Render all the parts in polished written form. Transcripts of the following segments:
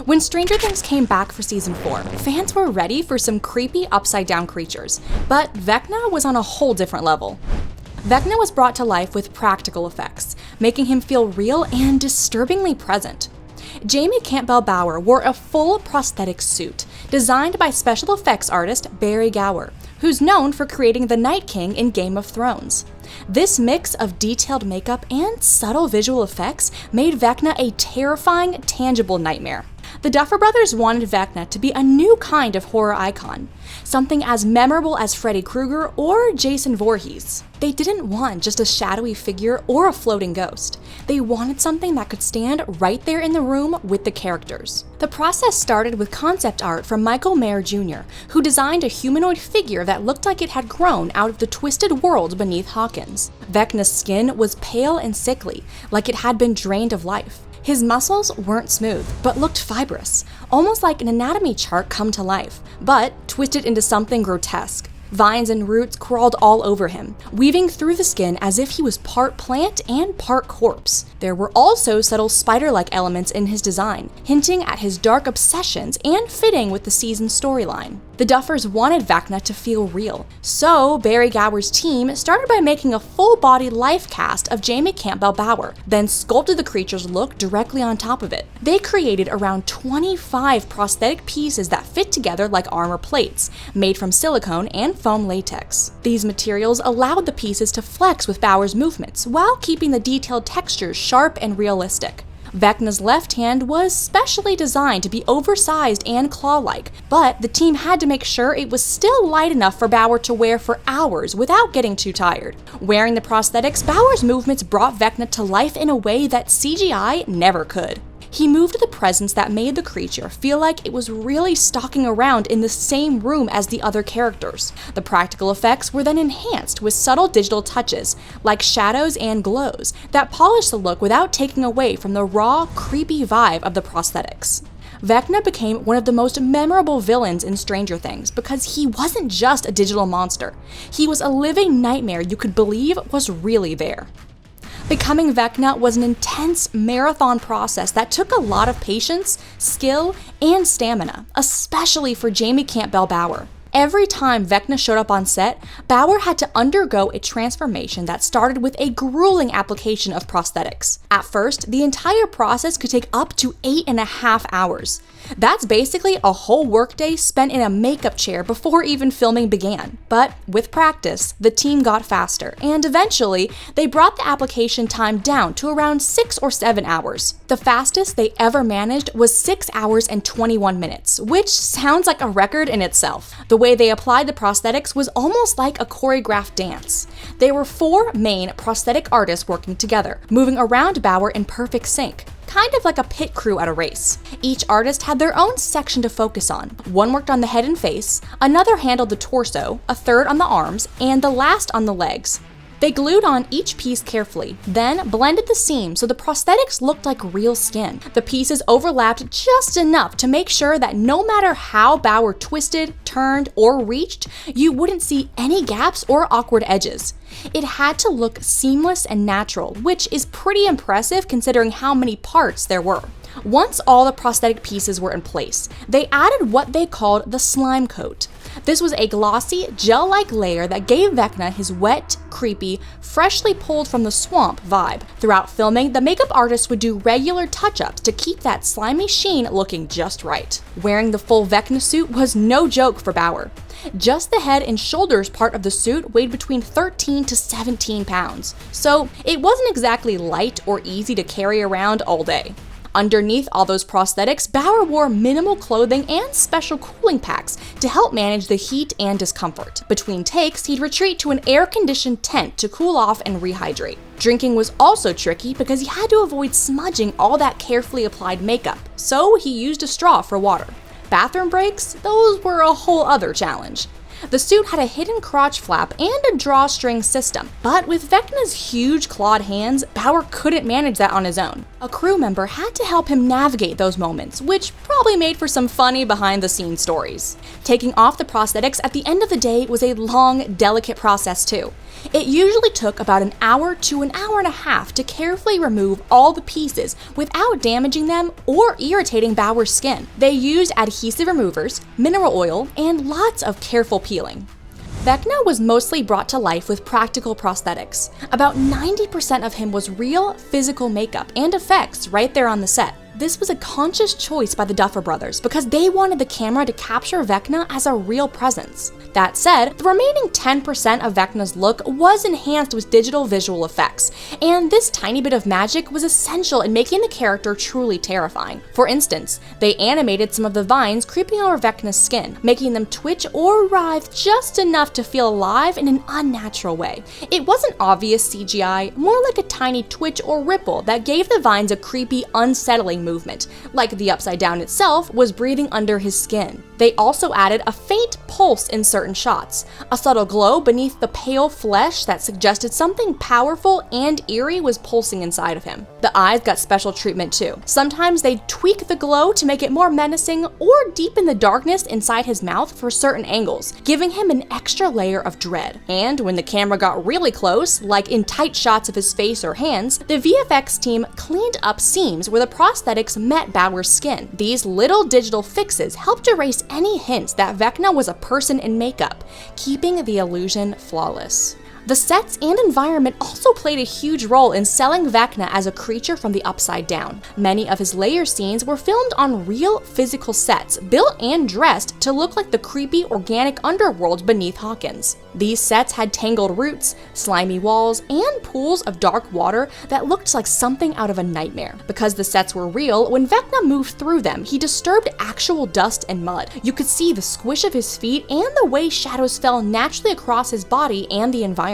When Stranger Things came back for season 4, fans were ready for some creepy upside-down creatures, but Vecna was on a whole different level. Vecna was brought to life with practical effects, making him feel real and disturbingly present. Jamie Campbell Bower wore a full prosthetic suit, designed by special effects artist Barrie Gower, who's known for creating the Night King in Game of Thrones. This mix of detailed makeup and subtle visual effects made Vecna a terrifying, tangible nightmare. The Duffer Brothers wanted Vecna to be a new kind of horror icon, something as memorable as Freddy Krueger or Jason Voorhees. They didn't want just a shadowy figure or a floating ghost. They wanted something that could stand right there in the room with the characters. The process started with concept art from Michael Mayer Jr., who designed a humanoid figure that looked like it had grown out of the twisted world beneath Hawkins. Vecna's skin was pale and sickly, like it had been drained of life. His muscles weren't smooth, but looked fibrous, almost like an anatomy chart come to life, but twisted into something grotesque. Vines and roots crawled all over him, weaving through the skin as if he was part plant and part corpse. There were also subtle spider-like elements in his design, hinting at his dark obsessions and fitting with the season's storyline. The Duffers wanted Vecna to feel real, so Barrie Gower's team started by making a full-body life cast of Jamie Campbell Bower, then sculpted the creature's look directly on top of it. They created around 25 prosthetic pieces that fit together like armor plates, made from silicone and foam latex. These materials allowed the pieces to flex with Bower's movements, while keeping the detailed textures sharp and realistic. Vecna's left hand was specially designed to be oversized and claw-like, but the team had to make sure it was still light enough for Bower to wear for hours without getting too tired. Wearing the prosthetics, Bower's movements brought Vecna to life in a way that CGI never could. He moved with a presence that made the creature feel like it was really stalking around in the same room as the other characters. The practical effects were then enhanced with subtle digital touches, like shadows and glows, that polished the look without taking away from the raw, creepy vibe of the prosthetics. Vecna became one of the most memorable villains in Stranger Things because he wasn't just a digital monster. He was a living nightmare you could believe was really there. Becoming Vecna was an intense marathon process that took a lot of patience, skill, and stamina, especially for Jamie Campbell Bower. Every time Vecna showed up on set, Bower had to undergo a transformation that started with a grueling application of prosthetics. At first, the entire process could take up to 8.5 hours. That's basically a whole workday spent in a makeup chair before even filming began. But with practice, the team got faster, and eventually, they brought the application time down to around 6 or 7 hours. The fastest they ever managed was 6 hours and 21 minutes, which sounds like a record in itself. The way they applied the prosthetics was almost like a choreographed dance. There were 4 main prosthetic artists working together, moving around Bower in perfect sync, kind of like a pit crew at a race. Each artist had their own section to focus on. One worked on the head and face, another handled the torso, a third on the arms, and the last on the legs. They glued on each piece carefully, then blended the seams so the prosthetics looked like real skin. The pieces overlapped just enough to make sure that no matter how Bower twisted, turned, or reached, you wouldn't see any gaps or awkward edges. It had to look seamless and natural, which is pretty impressive considering how many parts there were. Once all the prosthetic pieces were in place, they added what they called the slime coat. This was a glossy, gel-like layer that gave Vecna his wet, creepy, freshly pulled from the swamp vibe. Throughout filming, the makeup artist would do regular touch-ups to keep that slimy sheen looking just right. Wearing the full Vecna suit was no joke for Bower. Just the head and shoulders part of the suit weighed between 13 to 17 pounds, so it wasn't exactly light or easy to carry around all day. Underneath all those prosthetics, Bower wore minimal clothing and special cooling packs to help manage the heat and discomfort. Between takes, he'd retreat to an air-conditioned tent to cool off and rehydrate. Drinking was also tricky because he had to avoid smudging all that carefully applied makeup, so he used a straw for water. Bathroom breaks? Those were a whole other challenge. The suit had a hidden crotch flap and a drawstring system, but with Vecna's huge clawed hands, Bower couldn't manage that on his own. A crew member had to help him navigate those moments, which probably made for some funny behind-the-scenes stories. Taking off the prosthetics at the end of the day was a long, delicate process too. It usually took about an hour to an hour and a half to carefully remove all the pieces without damaging them or irritating Bower's skin. They used adhesive removers, mineral oil, and lots of careful peeling. Vecna was mostly brought to life with practical prosthetics. About 90% of him was real, physical makeup and effects right there on the set. This was a conscious choice by the Duffer Brothers because they wanted the camera to capture Vecna as a real presence. That said, the remaining 10% of Vecna's look was enhanced with digital visual effects, and this tiny bit of magic was essential in making the character truly terrifying. For instance, they animated some of the vines creeping over Vecna's skin, making them twitch or writhe just enough to feel alive in an unnatural way. It wasn't obvious CGI, more like a tiny twitch or ripple that gave the vines a creepy, unsettling movement, like the Upside Down itself was breathing under his skin. They also added a faint pulse in certain shots, a subtle glow beneath the pale flesh that suggested something powerful and eerie was pulsing inside of him. The eyes got special treatment too. Sometimes they'd tweak the glow to make it more menacing or deepen the darkness inside his mouth for certain angles, giving him an extra layer of dread. And when the camera got really close, like in tight shots of his face or hands, the VFX team cleaned up seams where the prosthetics met Bower's skin. These little digital fixes helped erase any hints that Vecna was a person in makeup, keeping the illusion flawless. The sets and environment also played a huge role in selling Vecna as a creature from the Upside Down. Many of his layer scenes were filmed on real physical sets, built and dressed to look like the creepy organic underworld beneath Hawkins. These sets had tangled roots, slimy walls, and pools of dark water that looked like something out of a nightmare. Because the sets were real, when Vecna moved through them, he disturbed actual dust and mud. You could see the squish of his feet and the way shadows fell naturally across his body and the environment.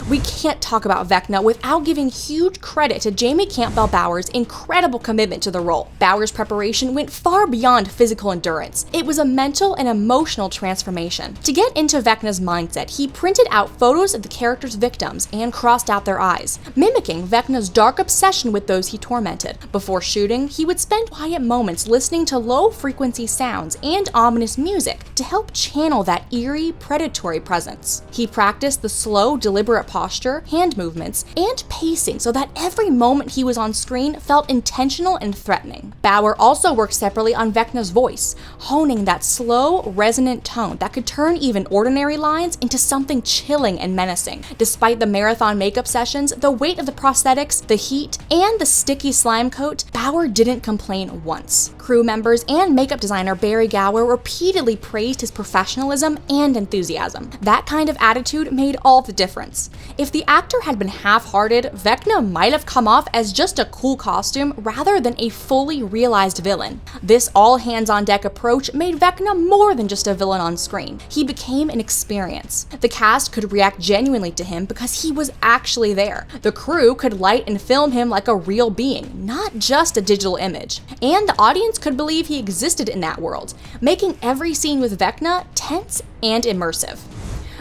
We can't talk about Vecna without giving huge credit to Jamie Campbell Bower's incredible commitment to the role. Bower's preparation went far beyond physical endurance. It was a mental and emotional transformation. To get into Vecna's mindset, he printed out photos of the character's victims and crossed out their eyes, mimicking Vecna's dark obsession with those he tormented. Before shooting, he would spend quiet moments listening to low-frequency sounds and ominous music to help channel that eerie, predatory presence. He practiced the slow, deliberate posture, hand movements, and pacing so that every moment he was on screen felt intentional and threatening. Bower also worked separately on Vecna's voice, honing that slow, resonant tone that could turn even ordinary lines into something chilling and menacing. Despite the marathon makeup sessions, the weight of the prosthetics, the heat, and the sticky slime coat, Bower didn't complain once. Crew members and makeup designer Barrie Gower repeatedly praised his professionalism and enthusiasm. That kind of attitude made all the difference. If the actor had been half-hearted, Vecna might have come off as just a cool costume rather than a fully realized villain. This all-hands-on-deck approach made Vecna more than just a villain on screen. He became an experience. The cast could react genuinely to him because he was actually there. The crew could light and film him like a real being, not just a digital image. And the audience could believe he existed in that world, making every scene with Vecna tense and immersive.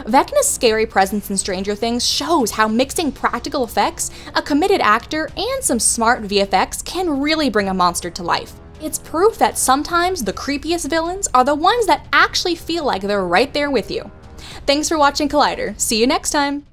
Vecna's scary presence in Stranger Things shows how mixing practical effects, a committed actor, and some smart VFX can really bring a monster to life. It's proof that sometimes the creepiest villains are the ones that actually feel like they're right there with you. Thanks for watching Collider. See you next time!